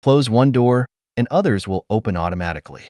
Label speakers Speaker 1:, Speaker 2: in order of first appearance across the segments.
Speaker 1: Close one door, and others will open automatically.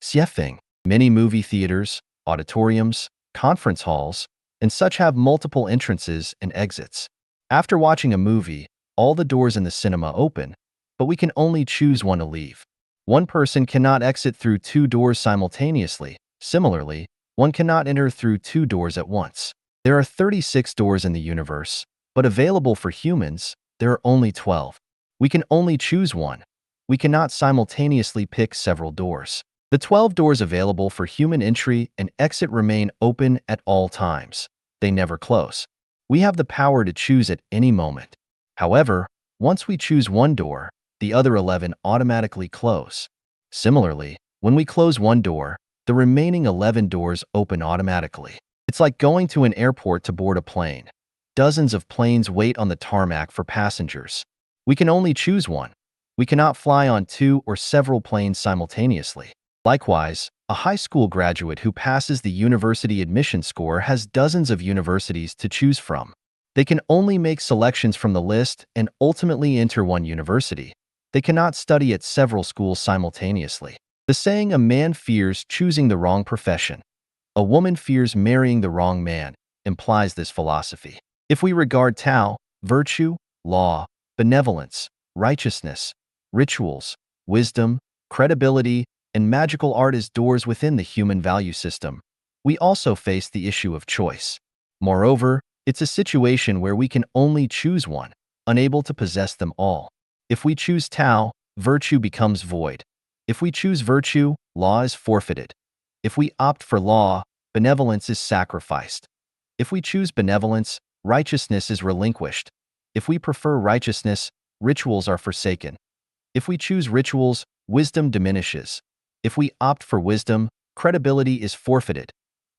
Speaker 1: Xiefeng. Many movie theaters, auditoriums, conference halls, and such have multiple entrances and exits. After watching a movie, all the doors in the cinema open, but we can only choose one to leave. One person cannot exit through two doors simultaneously. Similarly, one cannot enter through two doors at once. There are 36 doors in the universe, but available for humans, there are only 12. We can only choose one. We cannot simultaneously pick several doors. The 12 doors available for human entry and exit remain open at all times. They never close. We have the power to choose at any moment. However, once we choose one door, the other 11 automatically close. Similarly, when we close one door, the remaining 11 doors open automatically. It's like going to an airport to board a plane. Dozens of planes wait on the tarmac for passengers. We can only choose one. We cannot fly on two or several planes simultaneously. Likewise, a high school graduate who passes the university admission score has dozens of universities to choose from. They can only make selections from the list and ultimately enter one university. They cannot study at several schools simultaneously. The saying, "A man fears choosing the wrong profession, a woman fears marrying the wrong man," implies this philosophy. If we regard Tao, virtue, law, benevolence, righteousness, rituals, wisdom, credibility, and magical art as doors within the human value system, we also face the issue of choice. Moreover, it's a situation where we can only choose one, unable to possess them all. If we choose Tao, virtue becomes void. If we choose virtue, law is forfeited. If we opt for law, benevolence is sacrificed. If we choose benevolence, righteousness is relinquished. If we prefer righteousness, rituals are forsaken. If we choose rituals, wisdom diminishes. If we opt for wisdom, credibility is forfeited.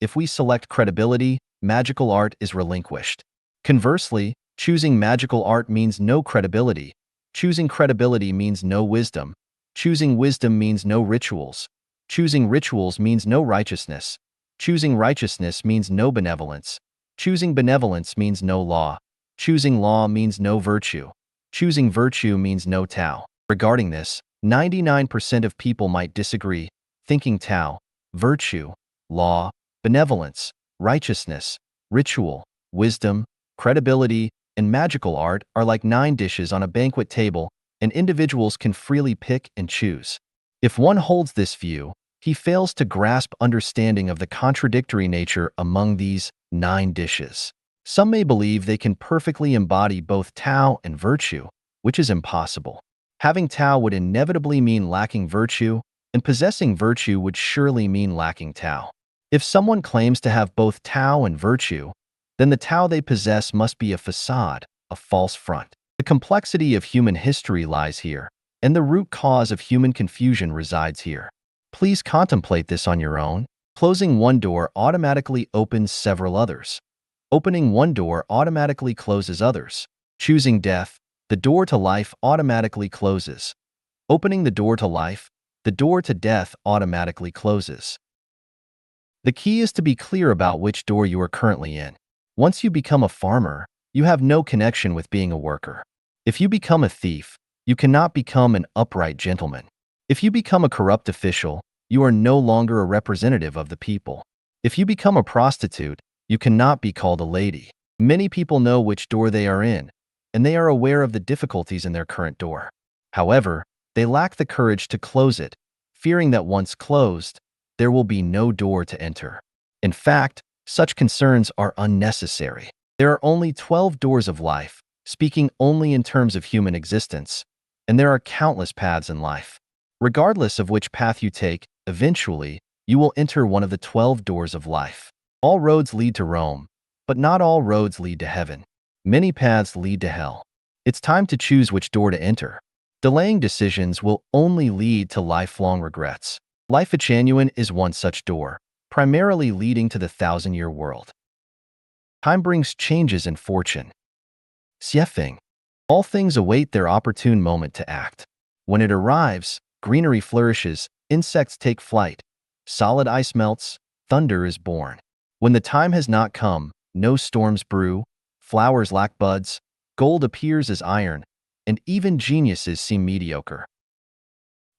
Speaker 1: If we select credibility, magical art is relinquished. Conversely, choosing magical art means no credibility. Choosing credibility means no wisdom. Choosing wisdom means no rituals. Choosing rituals means no righteousness. Choosing righteousness means no benevolence. Choosing benevolence means no law. Choosing law means no virtue. Choosing virtue means no Tao. Regarding this, 99% of people might disagree, thinking Tao, virtue, law, benevolence, righteousness, ritual, wisdom, credibility, and magical art are like 9 dishes on a banquet table, and individuals can freely pick and choose. If one holds this view, he fails to grasp understanding of the contradictory nature among these 9 dishes. Some may believe they can perfectly embody both Tao and virtue, which is impossible. Having Tao would inevitably mean lacking virtue, and possessing virtue would surely mean lacking Tao. If someone claims to have both Tao and virtue, then the Tao they possess must be a facade, a false front. The complexity of human history lies here, and the root cause of human confusion resides here. Please contemplate this on your own. Closing one door automatically opens several others. Opening one door automatically closes others. Choosing death, the door to life automatically closes. Opening the door to life, the door to death automatically closes. The key is to be clear about which door you are currently in. Once you become a farmer, you have no connection with being a worker. If you become a thief, you cannot become an upright gentleman. If you become a corrupt official, you are no longer a representative of the people. If you become a prostitute, you cannot be called a lady. Many people know which door they are in, and they are aware of the difficulties in their current door. However, they lack the courage to close it, fearing that once closed, there will be no door to enter. In fact, such concerns are unnecessary. There are only 12 doors of life, speaking only in terms of human existence, and there are countless paths in life. Regardless of which path you take, eventually, you will enter one of the 12 doors of life. All roads lead to Rome, but not all roads lead to heaven. Many paths lead to hell. It's time to choose which door to enter. Delaying decisions will only lead to lifelong regrets. Life at Genuine is one such door, primarily leading to the 1,000-year world. Time brings changes in fortune. Xiefeng. All things await their opportune moment to act. When it arrives, greenery flourishes, insects take flight, solid ice melts, thunder is born. When the time has not come, no storms brew, flowers lack buds, gold appears as iron, and even geniuses seem mediocre.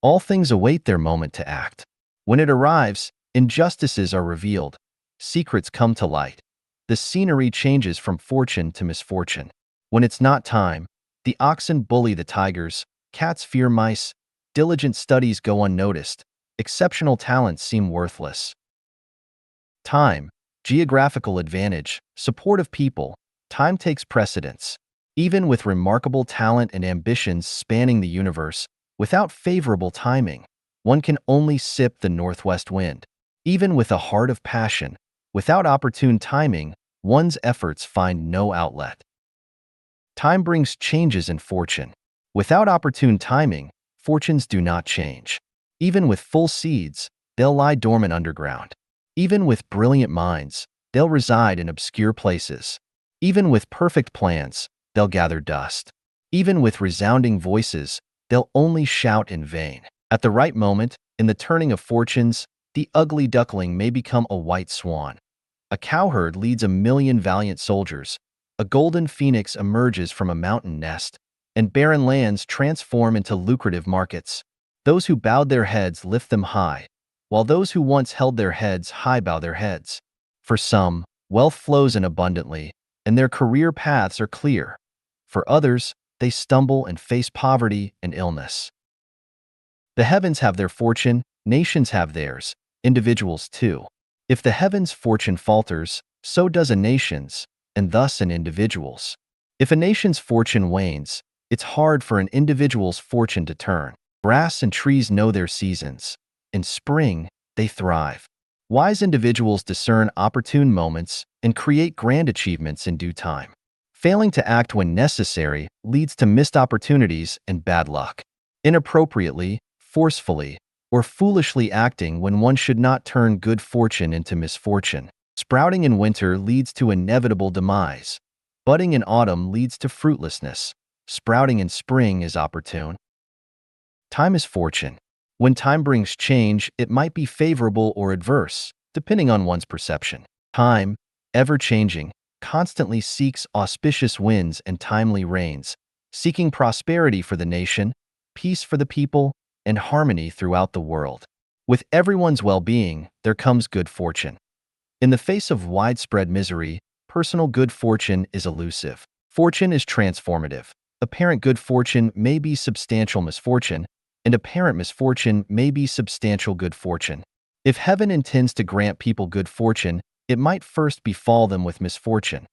Speaker 1: All things await their moment to act. When it arrives, injustices are revealed, secrets come to light. The scenery changes from fortune to misfortune. When it's not time, the oxen bully the tigers, cats fear mice, diligent studies go unnoticed, exceptional talents seem worthless. Time, geographical advantage, supportive people, time takes precedence. Even with remarkable talent and ambitions spanning the universe, without favorable timing, one can only sip the northwest wind. Even with a heart of passion, without opportune timing, one's efforts find no outlet. Time brings changes in fortune. Without opportune timing, fortunes do not change. Even with full seeds, they'll lie dormant underground. Even with brilliant minds, they'll reside in obscure places. Even with perfect plans, they'll gather dust. Even with resounding voices, they'll only shout in vain. At the right moment, in the turning of fortunes, the ugly duckling may become a white swan. A cowherd leads 1,000,000 valiant soldiers. A golden phoenix emerges from a mountain nest, and barren lands transform into lucrative markets. Those who bowed their heads lift them high, while those who once held their heads high bow their heads. For some, wealth flows in abundantly, and their career paths are clear. For others, they stumble and face poverty and illness. The heavens have their fortune, nations have theirs, individuals too. If the heavens' fortune falters, so does a nation's, and thus an individual's. If a nation's fortune wanes, it's hard for an individual's fortune to turn. Grass and trees know their seasons. In spring, they thrive. Wise individuals discern opportune moments and create grand achievements in due time. Failing to act when necessary leads to missed opportunities and bad luck. Inappropriately, forcefully, or foolishly acting when one should not turn good fortune into misfortune. Sprouting in winter leads to inevitable demise. Budding in autumn leads to fruitlessness. Sprouting in spring is opportune. Time is fortune. When time brings change, it might be favorable or adverse, depending on one's perception. Time, ever-changing, constantly seeks auspicious winds and timely rains, seeking prosperity for the nation, peace for the people, and harmony throughout the world. With everyone's well-being, there comes good fortune. In the face of widespread misery, personal good fortune is elusive. Fortune is transformative. Apparent good fortune may be substantial misfortune, and apparent misfortune may be substantial good fortune. If heaven intends to grant people good fortune, it might first befall them with misfortune.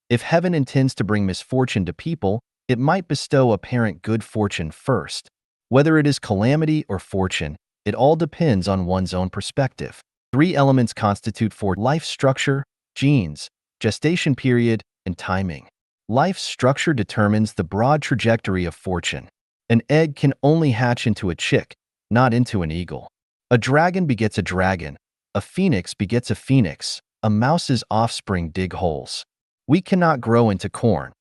Speaker 1: If heaven intends to bring misfortune to people, it might bestow apparent good fortune first. Whether it is calamity or fortune, it all depends on one's own perspective. 3 elements constitute fortune: life structure, genes, gestation period, and timing. Life structure determines the broad trajectory of fortune. An egg can only hatch into a chick, not into an eagle. A dragon begets a dragon. A phoenix begets a phoenix. A mouse's offspring dig holes. We cannot grow into corn.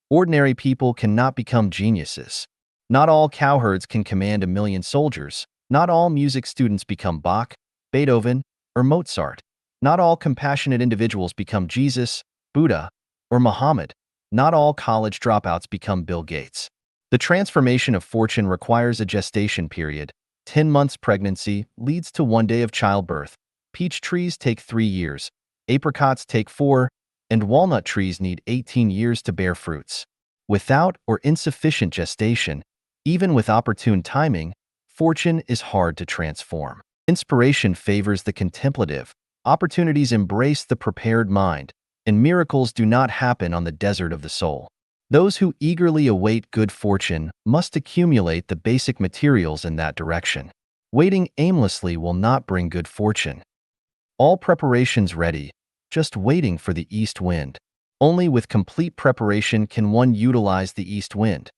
Speaker 1: Ordinary people cannot become geniuses. Not all cowherds can command 1,000,000 soldiers. Not all music students become Bach, Beethoven, or Mozart. Not all compassionate individuals become Jesus, Buddha, or Muhammad. Not all college dropouts become Bill Gates. The transformation of fortune requires a gestation period. 10 months pregnancy leads to 1 day of childbirth. Peach trees take 3 years, apricots take 4, and walnut trees need 18 years to bear fruits. Without or insufficient gestation, even with opportune timing, fortune is hard to transform. Inspiration favors the contemplative, opportunities embrace the prepared mind, and miracles do not happen on the desert of the soul. Those who eagerly await good fortune must accumulate the basic materials in that direction. Waiting aimlessly will not bring good fortune. All preparations ready, just waiting for the east wind. Only with complete preparation can one utilize the east wind.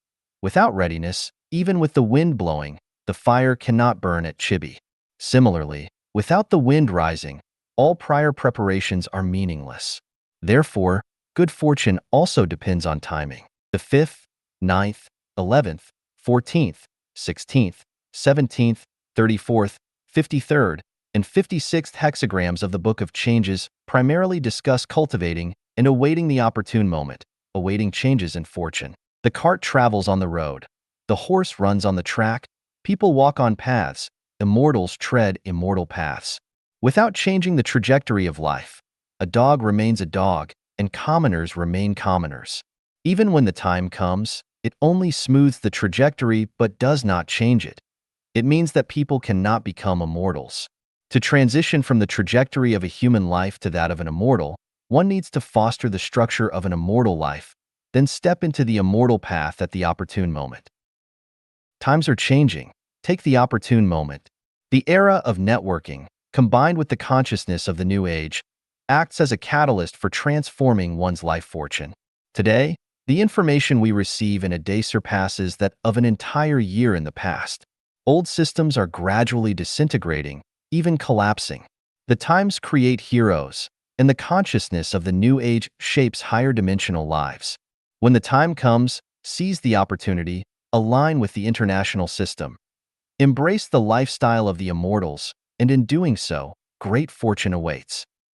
Speaker 1: Without readiness, even with the wind blowing, the fire cannot burn at Chibi. Similarly, without the wind rising, all prior preparations are meaningless. Therefore, good fortune also depends on timing. The 5th, 9th, 11th, 14th, 16th, 17th, 34th, 53rd, and 56th hexagrams of the Book of Changes primarily discuss cultivating and awaiting the opportune moment, awaiting changes in fortune. The cart travels on the road. The horse runs on the track, people walk on paths, immortals tread immortal paths. Without changing the trajectory of life, a dog remains a dog, and commoners remain commoners. Even when the time comes, it only smooths the trajectory but does not change it. It means that people cannot become immortals. To transition from the trajectory of a human life to that of an immortal, one needs to foster the structure of an immortal life, then step into the immortal path at the opportune moment. Times are changing. Take the opportune moment. The era of networking, combined with the consciousness of the new age, acts as a catalyst for transforming one's life fortune. Today, the information we receive in a day surpasses that of an entire year in the past. Old systems are gradually disintegrating, even collapsing. The times create heroes, and the consciousness of the new age shapes higher dimensional lives. When the time comes, seize the opportunity, align with the international system. Embrace the lifestyle of the immortals, and in doing so, great fortune awaits.